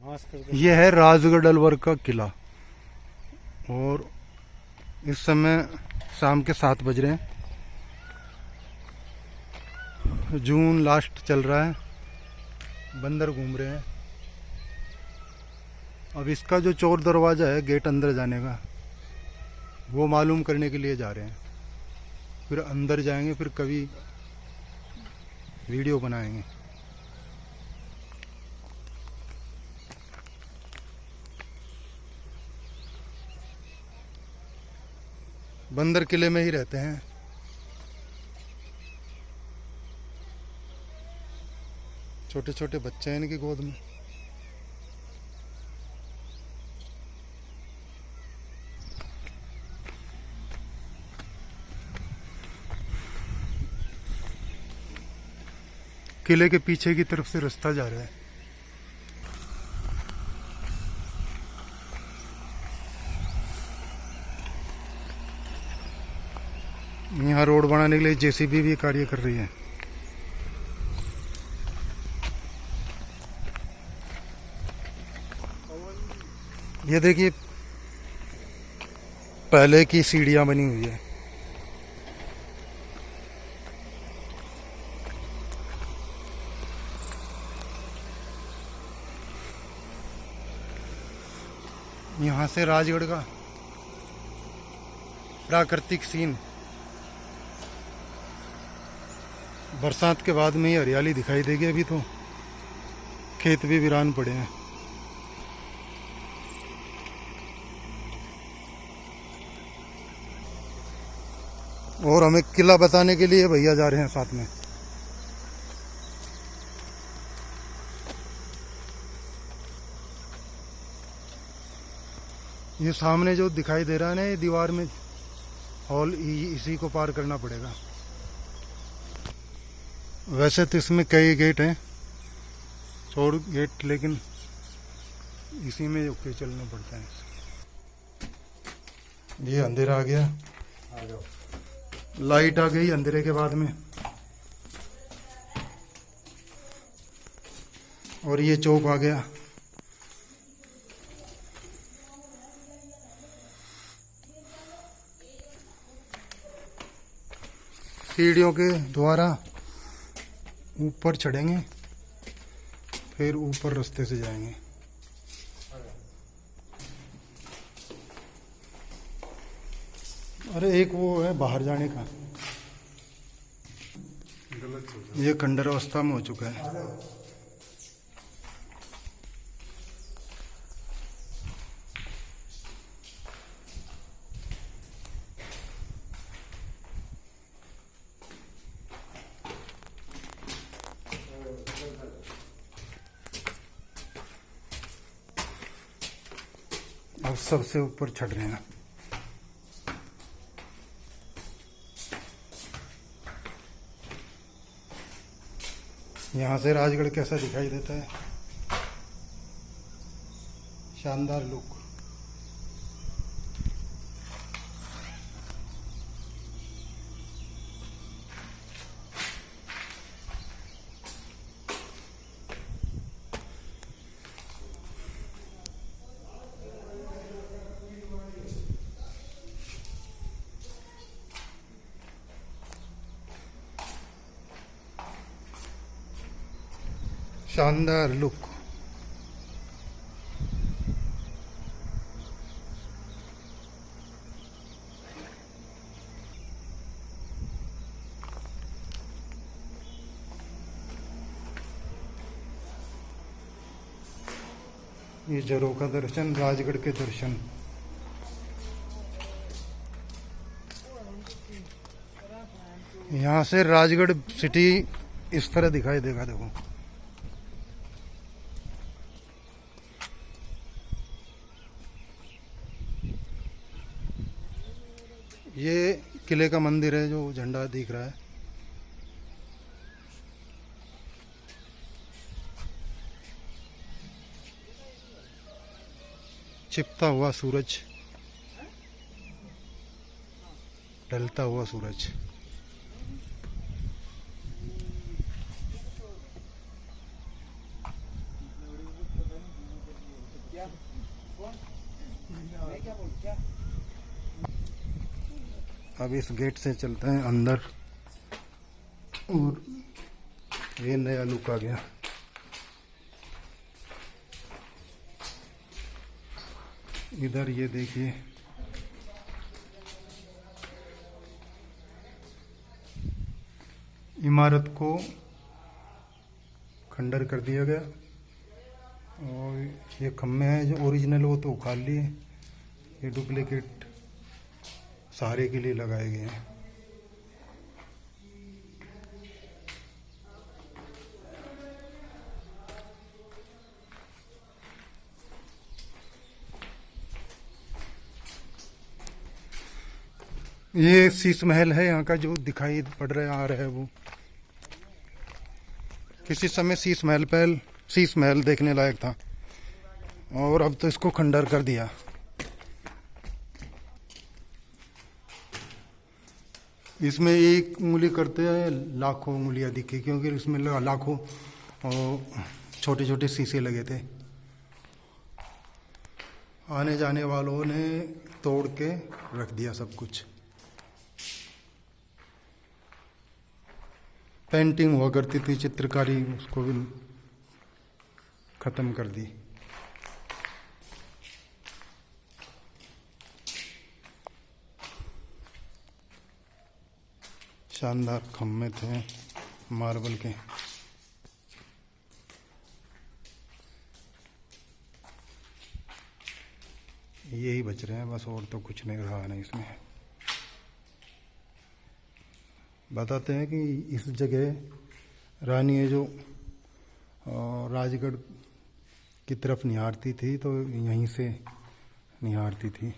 ये है राजगढ़ अलवर का किला और इस समय शाम के 7 बज रहे हैं। जून लास्ट चल रहा है, बंदर घूम रहे हैं। अब इसका जो चोर दरवाज़ा है गेट अंदर जाने का, वो मालूम करने के लिए जा रहे हैं। फिर अंदर जाएंगे, फिर कभी वीडियो बनाएंगे। बंदर किले में ही रहते हैं। छोटे छोटे बच्चे हैं इनकी गोद में। किले के पीछे की तरफ से रास्ता जा रहा है। यहाँ रोड बनाने के लिए जेसीबी भी कार्य कर रही है। ये देखिए पहले की सीढ़ियां बनी हुई है। यहाँ से राजगढ़ का प्राकृतिक सीन बरसात के बाद में ही हरियाली दिखाई देगी। अभी तो खेत भी वीरान पड़े हैं। और हमें किला बताने के लिए भैया जा रहे हैं साथ में। ये सामने जो दिखाई दे रहा है ना, ये दीवार में हॉल, इसी को पार करना पड़ेगा। वैसे तो इसमें कई गेट हैं, 4 गेट, लेकिन इसी में होके चलना पड़ता है। ये अंधेरा आ गया, लाइट आ गई अंधेरे के बाद में। और ये चौक आ गया। सीढ़ियों के द्वारा ऊपर चढ़ेंगे, फिर ऊपर रास्ते से जाएंगे। अरे एक वो है बाहर जाने का, ये खंडर अवस्था में हो चुका है। अब सबसे ऊपर चढ़ रहे हैं। यहाँ से राजगढ़ कैसा दिखाई देता है, शानदार लुक। शानदार लुक। ये जरों का दर्शन, राजगढ़ के दर्शन। यहाँ से राजगढ़ सिटी इस तरह दिखाई देगा। देखो ये किले का मंदिर है, जो झंडा दिख रहा है। छिपता हुआ सूरज, ढलता हुआ सूरज। अब इस गेट से चलते हैं अंदर और ये नया लुक आ गया। इधर ये देखिए इमारत को खंडर कर दिया गया और ये खम्भे हैं जो ओरिजिनल वो तो उखाड़ लिए, ये डुप्लीकेट सहारे के लिए लगाए गए हैं। ये शीश महल है यहाँ का जो दिखाई पड़ रहा आ रहा है, वो किसी समय शीश महल देखने लायक था और अब तो इसको खंडर कर दिया। इसमें एक उंगली करते हैं लाखों उंगलियां दिखी, क्योंकि इसमें लाखों छोटे छोटे शीशे लगे थे। आने जाने वालों ने तोड़ के रख दिया सब कुछ। पेंटिंग हुआ करती थी, चित्रकारी, उसको भी खत्म कर दी। शानदार खम्भे थे मार्बल के। यही बच रहे हैं बस, और तो कुछ नहीं रहा नहीं इसमें। बताते हैं कि इस जगह रानी है जो राजगढ़ की तरफ निहारती थी, तो यहीं से निहारती थी।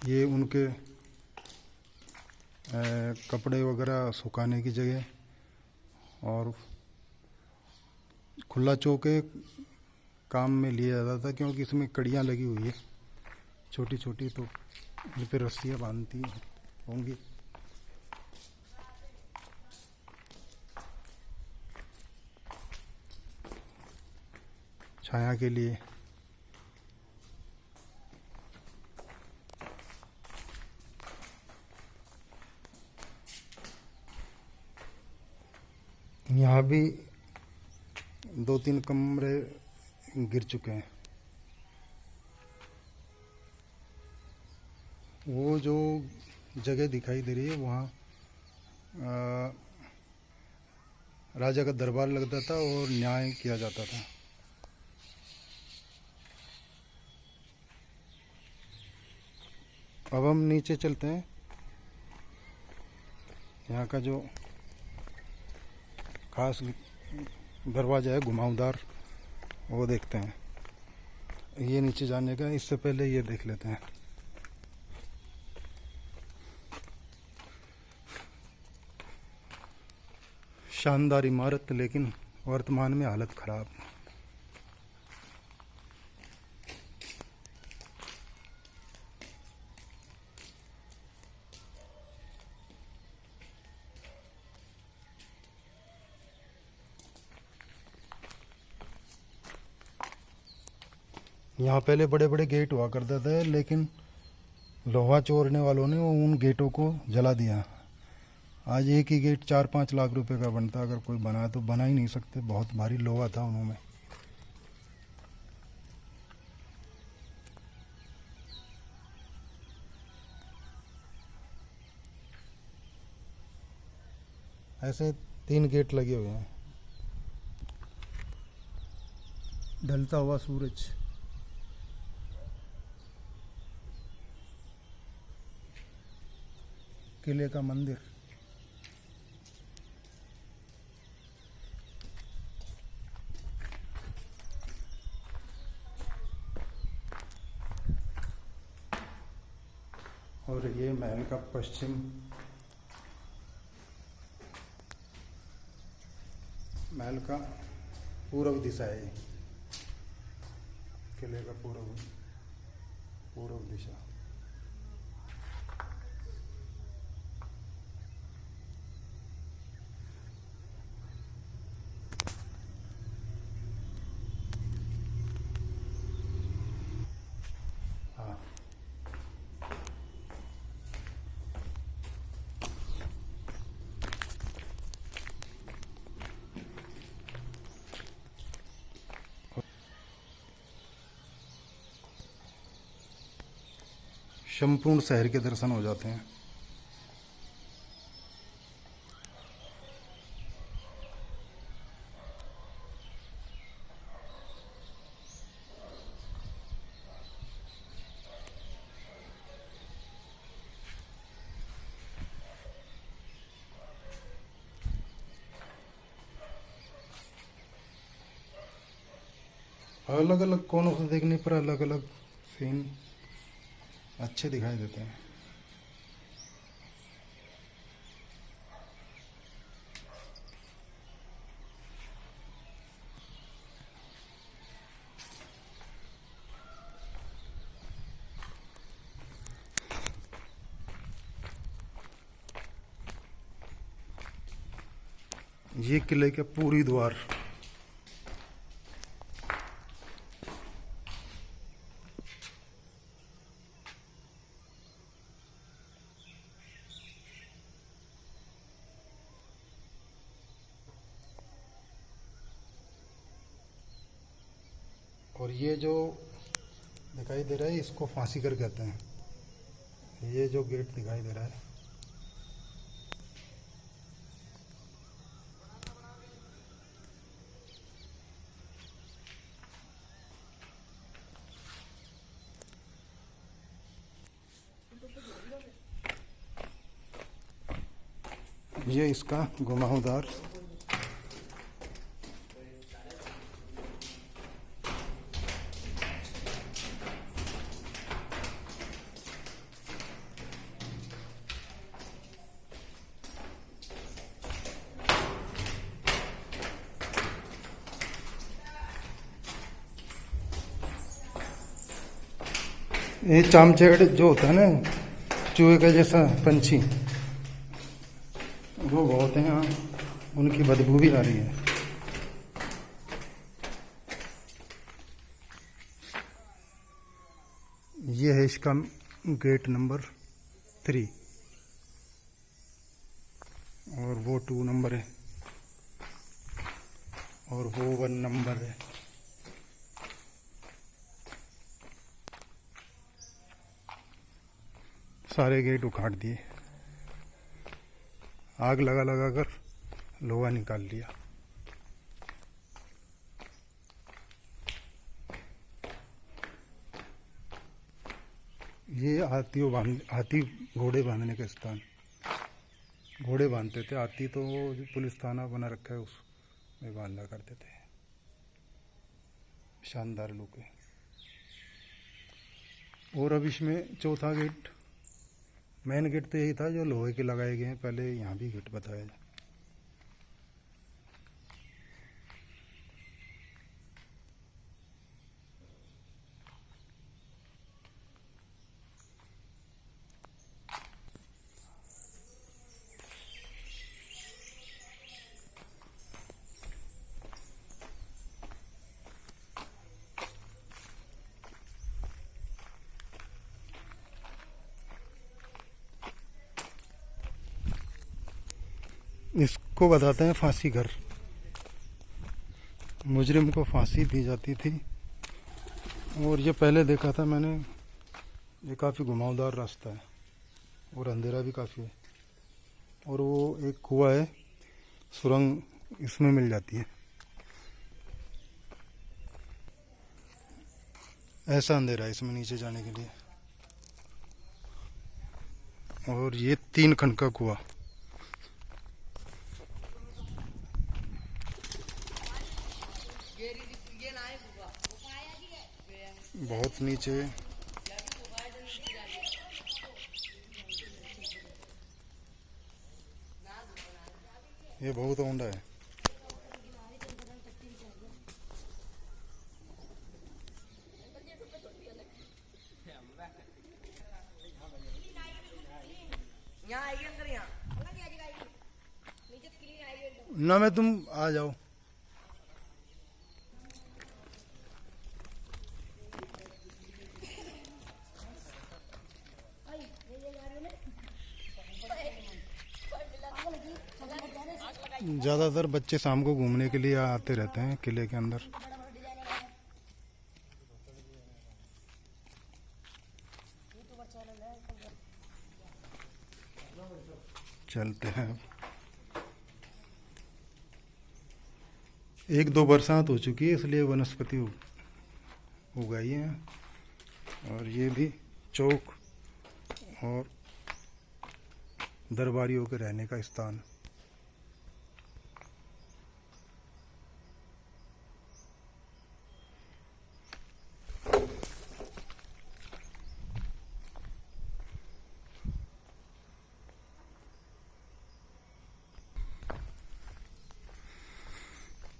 ये उनके कपड़े वगैरह सुखाने की जगह और खुला चौके काम में लिया जाता था, क्योंकि इसमें कड़ियाँ लगी हुई है छोटी छोटी, तो इन पे रस्सियाँ बांधती होंगी। छाया के लिए। यहाँ भी 2-3 कमरे गिर चुके हैं। वो जो जगह दिखाई दे रही है वहाँ राजा का दरबार लगता था और न्याय किया जाता था। अब हम नीचे चलते हैं। यहाँ का जो खास दरवाज़ा है घुमावदार, वो देखते हैं। ये नीचे जाने का, इससे पहले ये देख लेते हैं। शानदार इमारत, लेकिन वर्तमान में हालत खराब। यहाँ पहले बड़े बड़े गेट हुआ करते थे, लेकिन लोहा चोरने वालों ने उन गेटों को जला दिया। आज एक ही गेट 4-5 लाख रुपए का बनता, अगर कोई बना तो बना ही नहीं सकते, बहुत भारी लोहा था उन्होंने। ऐसे 3 गेट लगे हुए हैं। ढलता हुआ सूरज, किले का मंदिर, और ये महल का पश्चिम, महल का पूर्व दिशा है। ये किले का पूर्व दिशा। संपूर्ण शहर के दर्शन हो जाते हैं। अलग अलग कोनों से देखने पर अलग अलग सीन अच्छे दिखाई देते हैं। ये किले के पूरी द्वार और ये जो दिखाई दे रहा है इसको फांसी घर कहते हैं। ये जो गेट दिखाई दे रहा है ये इसका घुमावदार ये चामचेड़ जो होता है ना चूहे का जैसा पंछी वो बहुत हैं यहाँ, उनकी बदबू भी आ रही है। ये है इसका गेट नंबर 3 और वो 2 नंबर है और वो 1 नंबर है। सारे गेट उखाड़ दिए, आग लगा लगा कर लोहा निकाल लिया। ये हाथी घोड़े बांधने के स्थान, घोड़े बांधते थे। हाथी तो जो पुलिस थाना बना रखा है उसमें बांधा करते थे। शानदार लुक है। और अब इसमें चौथा गेट, मेन गेट तो यही था जो लोहे के लगाए गए हैं। पहले यहाँ भी गेट बताया जाए। इसको बताते हैं फांसी घर। मुजरिम को फांसी दी जाती थी। और ये पहले देखा था मैंने, ये काफ़ी घुमावदार रास्ता है और अंधेरा भी काफ़ी है। और वो एक कुआं है, सुरंग इसमें मिल जाती है। ऐसा अंधेरा है इसमें नीचे जाने के लिए। और ये 3 खंड का कुआं, बहुत नीचे। ये बहुत ऊंडा है। ना मैं तुम आ जाओ। ज़्यादातर बच्चे शाम को घूमने के लिए आते रहते हैं किले के अंदर। चलते हैं। 1-2 बरसात हो चुकी है इसलिए वनस्पति उगाई है। और ये भी चौक और दरबारियों के रहने का स्थान।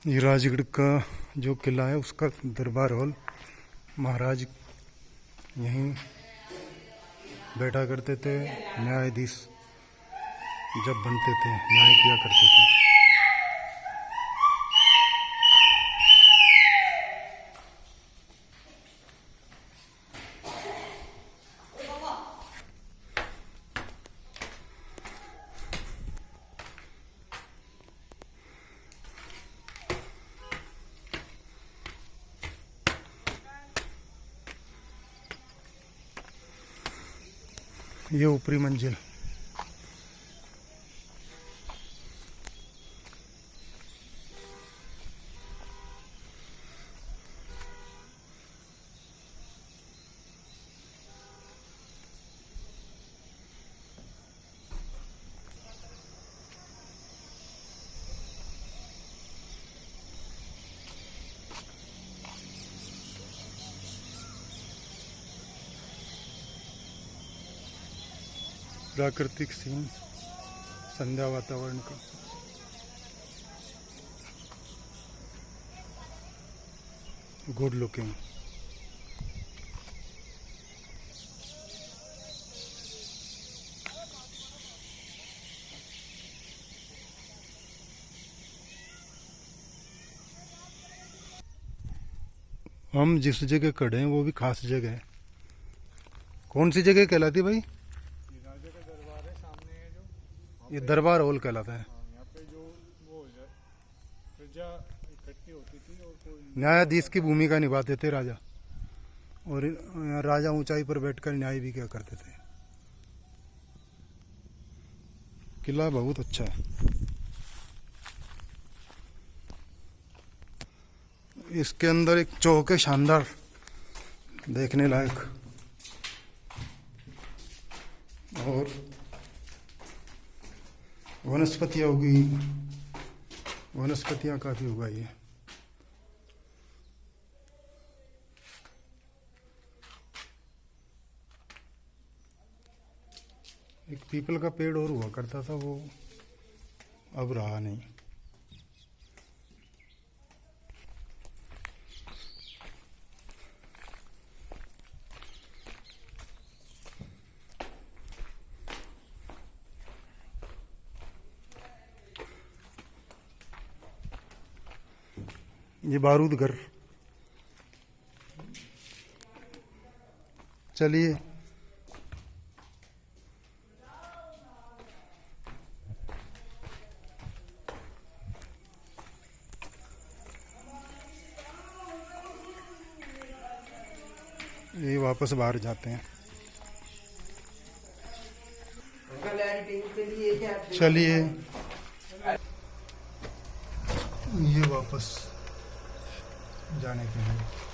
ये राजगढ़ का जो किला है उसका दरबार हॉल। महाराज यहीं बैठा करते थे, न्यायाधीश जब बनते थे न्याय किया करते थे। ये ऊपरी मंजिल। प्राकृतिक सीन, संध्या वातावरण का। Good looking. हम जिस जगह खड़े हैं वो भी खास जगह है। कौन सी जगह कहलाती भाई? ये दरबार हॉल कहलाता है। यहाँ पे जो वो प्रजा इकट्ठी होती थी और कोई न्यायाधीश की भूमिका निभाते थे राजा, और यहाँ राजा ऊंचाई पर बैठकर न्याय भी क्या करते थे। किला बहुत अच्छा है। इसके अंदर एक चौक है शानदार, देखने लायक। और वनस्पतियाँ उगी, वनस्पतियाँ काफी उगाई है। एक पीपल का पेड़ और हुआ करता था, वो अब रहा नहीं। ये बारूद घर। चलिए ये वापस बाहर जाते हैं। चलिए ये वापस जाने के लिए।